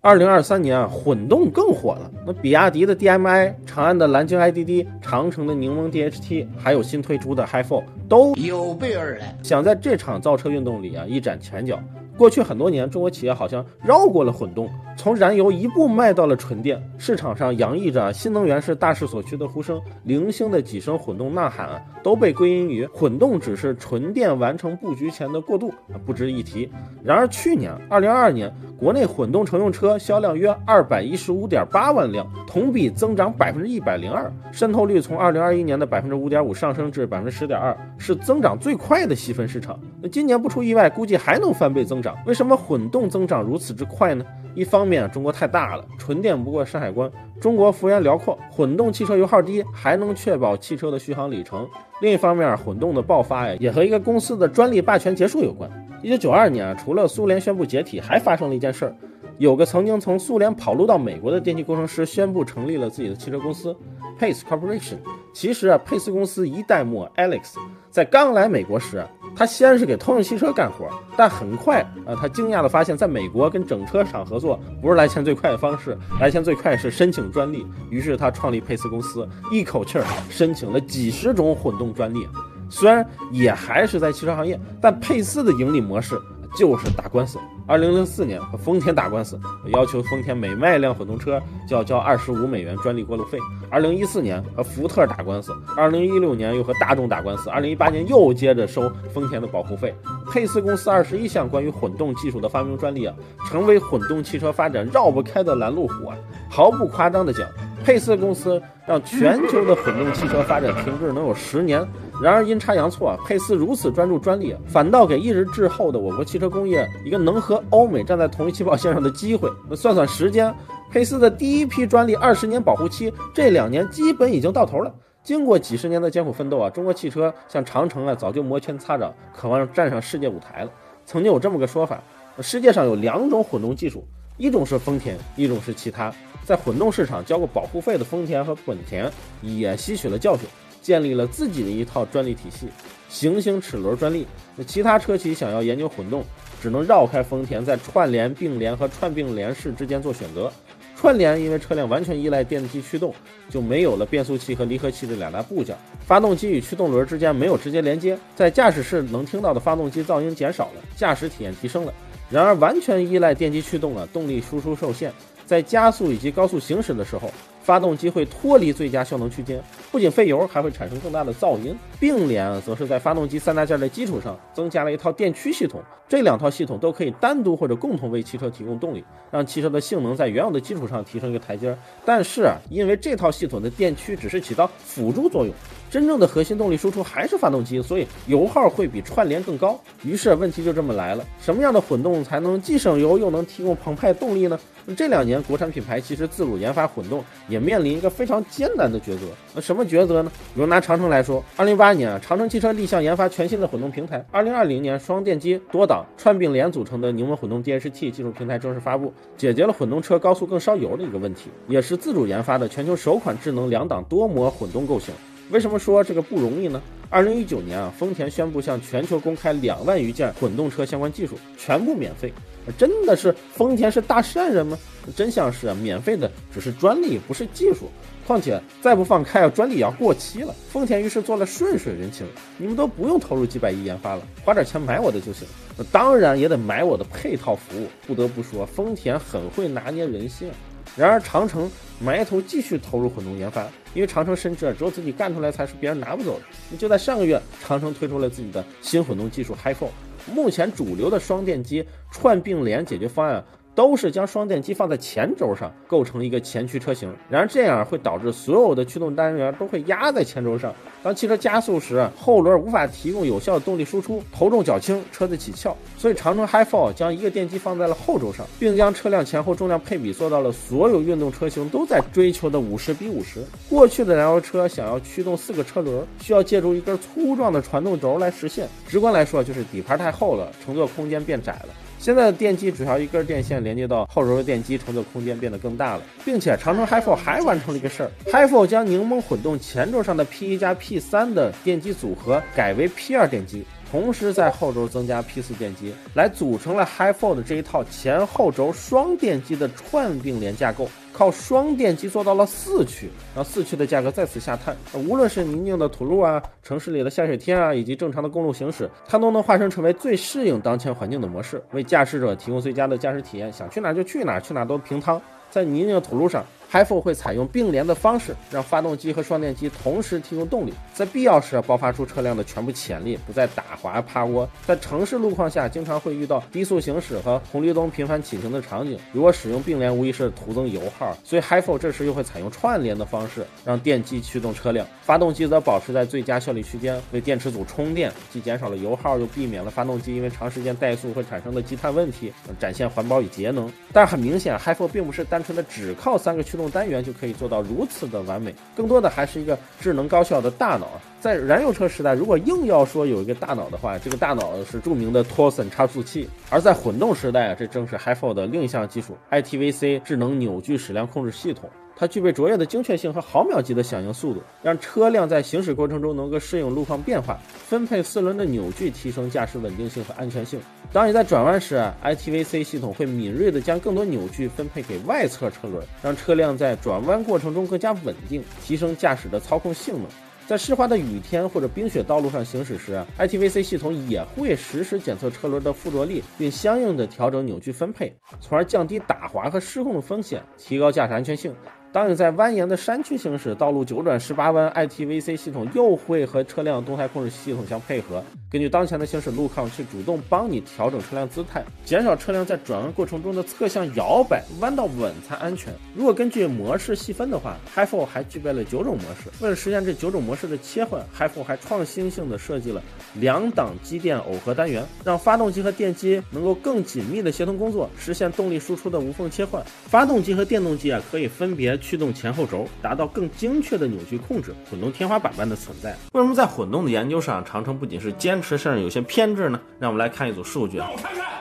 2023年啊，混动更火了。那比亚迪的 DMI、长安的蓝鲸 IDD、长城的柠檬 DHT， 还有新推出的 HiFi 都有备而来，想在这场造车运动里啊一展拳脚。过去很多年，中国企业好像绕过了混动，从燃油一步迈到了纯电。市场上洋溢着新能源是大势所趋的呼声，零星的几声混动呐喊啊，都被归因于混动只是纯电完成布局前的过渡，不值一提。然而去年2022年，国内混动乘用车销量约215.8万辆，同比增长102%，渗透率从2021年的5.5%上升至10.2%，是增长最快的细分市场。那今年不出意外，估计还能翻倍增长。为什么混动增长如此之快呢？一方面，中国太大了，纯电不过山海关；中国幅员辽阔，混动汽车油耗低，还能确保汽车的续航里程。另一方面，混动的爆发也和一个公司的专利霸权结束有关。1992年除了苏联宣布解体，还发生了一件事儿。有个曾经从苏联跑路到美国的电气工程师宣布成立了自己的汽车公司 Pace Corporation。 其实佩斯公司一代目 Alex 在刚来美国时，他先是给通用汽车干活，但很快他惊讶地发现在美国跟整车厂合作不是来钱最快的方式，来钱最快是申请专利。于是他创立佩斯公司，一口气申请了几十种混动专利。虽然也还是在汽车行业，但佩斯的盈利模式就是打官司。2004年和丰田打官司，要求丰田每卖一辆混动车就要交$25专利过路费。2014年和福特打官司，2016年又和大众打官司，2018年又接着收丰田的保护费。佩斯公司21项关于混动技术的发明专利成为混动汽车发展绕不开的拦路虎毫不夸张的讲，佩斯公司让全球的混动汽车发展停滞能有10年。然而阴差阳错，佩斯如此专注专利，反倒给一直滞后的我国汽车工业一个能和欧美站在同一起跑线上的机会。那算算时间，佩斯的第一批专利20年保护期，这2年基本已经到头了。经过几十年的艰苦奋斗中国汽车像长城早就摩拳擦掌，渴望站上世界舞台了。曾经有这么个说法，世界上有2种混动技术，一种是丰田，一种是其他。在混动市场交过保护费的丰田和本田也吸取了教训，建立了自己的一套专利体系，行星齿轮专利。那其他车企想要研究混动，只能绕开丰田，在串联、并联和串并联式之间做选择。串联因为车辆完全依赖电机驱动，就没有了变速器和离合器这2大部件，发动机与驱动轮之间没有直接连接，在驾驶室能听到的发动机噪音减少了，驾驶体验提升了。然而完全依赖电机驱动动力输出受限，在加速以及高速行驶的时候，发动机会脱离最佳效能区间，不仅费油，还会产生更大的噪音。并联则是在发动机3大件的基础上增加了一套电驱系统，这2套系统都可以单独或者共同为汽车提供动力，让汽车的性能在原有的基础上提升一个台阶。但是因为这套系统的电驱只是起到辅助作用，真正的核心动力输出还是发动机，所以油耗会比串联更高。于是问题就这么来了，什么样的混动才能既省油又能提供澎湃动力呢？这2年国产品牌其实自主研发混动也面临一个非常艰难的抉择。那什么抉择呢？比如拿长城来说，2008年长城汽车立项研发全新的混动平台，2020年双电机多档串并联组成的柠檬混动 DHT 技术平台正式发布，解决了混动车高速更烧油的一个问题，也是自主研发的全球首款智能2档多模混动构型。为什么说这个不容易呢？2019年丰田宣布向全球公开2万余件混动车相关技术，全部免费。真的是丰田是大善人吗？真相是免费的只是专利，不是技术。况且再不放开专利也要过期了。丰田于是做了顺水人情，你们都不用投入几百亿研发了，花点钱买我的就行。当然也得买我的配套服务。不得不说，丰田很会拿捏人性。然而长城埋头继续投入混动研发，因为长城深知只有自己干出来才是别人拿不走的。就在上个月，长城推出了自己的新混动技术 HiFi。目前主流的双电机串并联解决方案都是将双电机放在前轴上，构成一个前驱车型。然而这样会导致所有的驱动单元都会压在前轴上，当汽车加速时，后轮无法提供有效的动力输出，头重脚轻，车子起翘。所以长城 HiFi 将一个电机放在了后轴上，并将车辆前后重量配比做到了所有运动车型都在追求的50:50。过去的燃油车想要驱动4个车轮，需要借助一根粗壮的传动轴来实现。直观来说，就是底盘太厚了，乘坐空间变窄了。现在的电机只要一根电线连接到后轴的电机，乘坐空间变得更大了。并且长城 HiFi 还完成了一个事儿， HiFi 将柠檬混动前轴上的 P1+P3 的电机组合改为 P2 电机，同时在后轴增加 P4 电机，来组成了 HiFold 这一套前后轴双电机的串并联架构。靠双电机做到了4驱，让4驱的价格再次下探。无论是泥泞的土路啊、城市里的下雪天啊，以及正常的公路行驶，它都能化身成为最适应当前环境的模式，为驾驶者提供最佳的驾驶体验。想去哪就去哪，去哪都平趟。在泥泞的土路上，HiFold 会采用并联的方式，让发动机和双电机同时提供动力，在必要时爆发出车辆的全部潜力，不再打滑趴窝。在城市路况下，经常会遇到低速行驶和红绿灯频繁启停的场景，如果使用并联，无疑是徒增油耗。所以 HiFold 这时又会采用串联的方式，让电机驱动车辆，发动机则保持在最佳效率区间，为电池组充电，既减少了油耗，又避免了发动机因为长时间怠速会产生的积碳问题，展现环保与节能。但是很明显 ，HiFold 并不是单纯的只靠3个驱动单元就可以做到如此的完美，更多的还是一个智能高效的大脑。在燃油车时代，如果硬要说有一个大脑的话，这个大脑是著名的托森差速器；而在混动时代，这正是 HiFold 的另一项技术 ITVC 智能扭矩矢量控制系统。它具备卓越的精确性和毫秒级的响应速度，让车辆在行驶过程中能够适应路况变化，分配4轮的扭矩，提升驾驶稳定性和安全性。当你在转弯时，ITVC 系统会敏锐地将更多扭矩分配给外侧车轮，让车辆在转弯过程中更加稳定，提升驾驶的操控性能。在湿滑的雨天或者冰雪道路上行驶时，ITVC 系统也会实时检测车轮的附着力，并相应的调整扭矩分配，从而降低打滑和失控的风险，提高驾驶安全性。当你在蜿蜒的山区行驶，道路9转18弯 ，ITVC 系统又会和车辆动态控制系统相配合，根据当前的行驶路况去主动帮你调整车辆姿态，减少车辆在转弯过程中的侧向摇摆，弯道稳才安全。如果根据模式细分的话 ，HiFold 还具备了9种模式。为了实现这9种模式的切换 ，HiFold 还创新性的设计了2档机电耦合单元，让发动机和电机能够更紧密的协同工作，实现动力输出的无缝切换。发动机和电动机可以分别驱动前后轴，达到更精确的扭矩控制，混动天花板般的存在。为什么在混动的研究上，长城不仅是坚持，甚至有些偏执呢？让我们来看一组数据。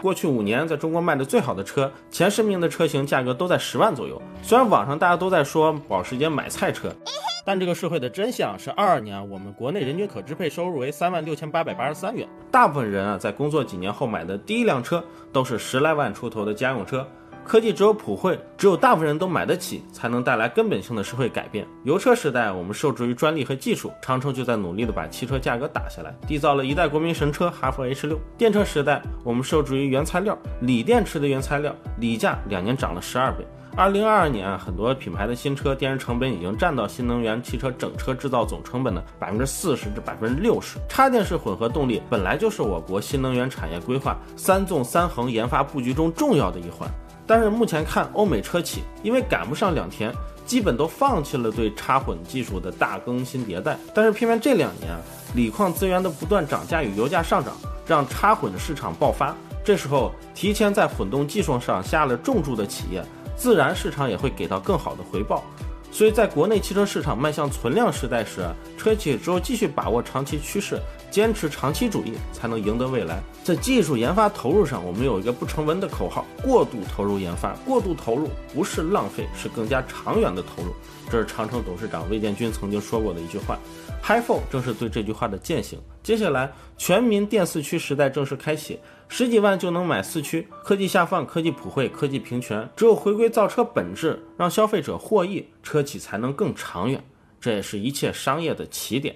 过去5年，在中国卖的最好的车，前10名的车型价格都在10万左右。虽然网上大家都在说保时捷买菜车，但这个社会的真相是22年我们国内人均可支配收入为36883元。大部分人在工作几年后买的第一辆车都是10来万出头的家用车。科技只有普惠，只有大部分人都买得起，才能带来根本性的社会改变。油车时代，我们受制于专利和技术，长城就在努力的把汽车价格打下来，缔造了一代国民神车哈弗 H6。电车时代，我们受制于原材料，锂电池的原材料锂价2年涨了12倍。2022年，很多品牌的新车电池成本已经占到新能源汽车整车制造总成本的40%至60%。插电式混合动力本来就是我国新能源产业规划3纵3横研发布局中重要的一环。但是目前看，欧美车企因为赶不上两田，基本都放弃了对插混技术的大更新迭代。但是偏偏这2年锂矿资源的不断涨价与油价上涨，让插混市场爆发。这时候提前在混动技术上下了重注的企业，自然市场也会给到更好的回报。所以在国内汽车市场迈向存量时代时，车企只有继续把握长期趋势，坚持长期主义，才能赢得未来。在技术研发投入上，我们有一个不成文的口号：过度投入研发，过度投入不是浪费，是更加长远的投入。这是长城董事长魏建军曾经说过的一句话。HiFold 正是对这句话的践行。接下来，全民电4驱时代正式开启，10几万就能买4驱，科技下放，科技普惠，科技平权。只有回归造车本质，让消费者获益，车企才能更长远。这也是一切商业的起点。